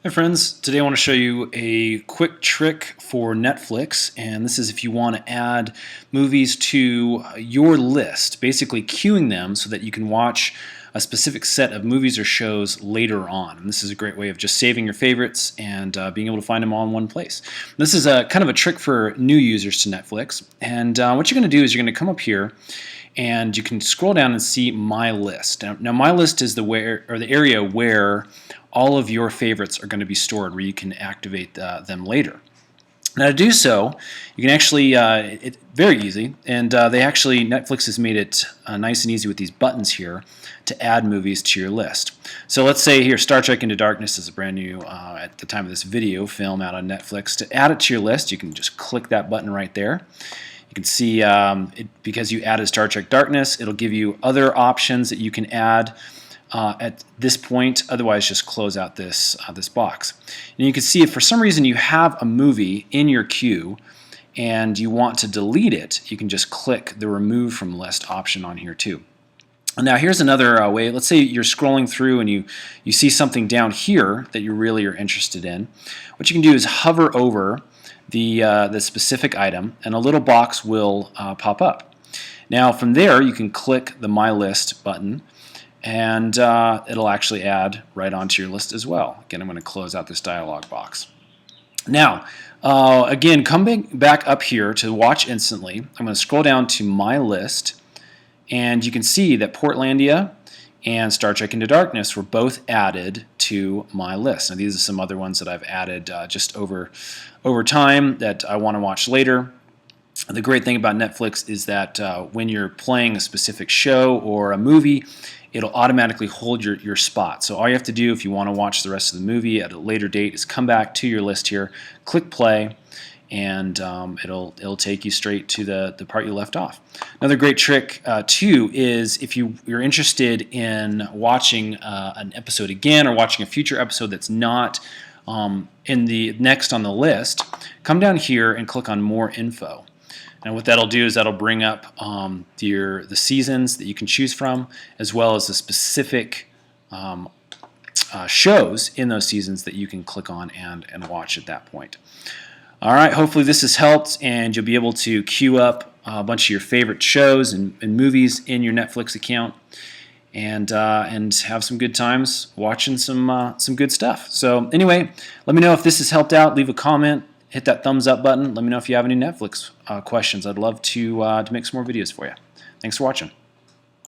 Hi friends, today I want to show you a quick trick for Netflix, and this is if you want to add movies to your list, basically queuing them so that you can watch a specific set of movies or shows later on. And this is a great way of just saving your favorites and being able to find them all in one place. This is a kind of a trick for new users to Netflix, and what you're going to do is you're going to come up here and you can scroll down and see My List. Now My List is the area where all of your favorites are going to be stored, where you can activate them later. Now to do so, you can actually, it's very easy, and Netflix has made it nice and easy with these buttons here to add movies to your list. So let's say here Star Trek Into Darkness is a brand new, at the time of this video, film out on Netflix. To add it to your list, you can just click that button right there. You can see because you added Star Trek Darkness, it'll give you other options that you can add at this point. Otherwise, just close out this box. And you can see if for some reason you have a movie in your queue and you want to delete it, you can just click the Remove from List option on here too. Now here's another way. Let's say you're scrolling through and you see something down here that you really are interested in. What you can do is hover over the specific item, and a little box will pop up. Now from there you can click the My List button, and it'll actually add right onto your list as well. Again, I'm going to close out this dialog box. Now again, coming back up here to watch instantly, I'm going to scroll down to My List, and you can see that Portlandia and Star Trek Into Darkness were both added to my list. Now these are some other ones that I've added just over time that I want to watch later. The great thing about Netflix is that when you're playing a specific show or a movie, it'll automatically hold your spot. So all you have to do if you want to watch the rest of the movie at a later date is come back to your list here, click play, and it'll take you straight to the part you left off. Another great trick too is if you're interested in watching an episode again or watching a future episode that's not in the next on the list, come down here and click on More Info. And what that'll do is that'll bring up the seasons that you can choose from, as well as the specific shows in those seasons that you can click on and watch at that point. All right, hopefully this has helped, and you'll be able to queue up a bunch of your favorite shows and movies in your Netflix account, and have some good times watching some good stuff. So anyway, let me know if this has helped out. Leave a comment, hit that thumbs up button. Let me know if you have any Netflix questions. I'd love to make some more videos for you. Thanks for watching.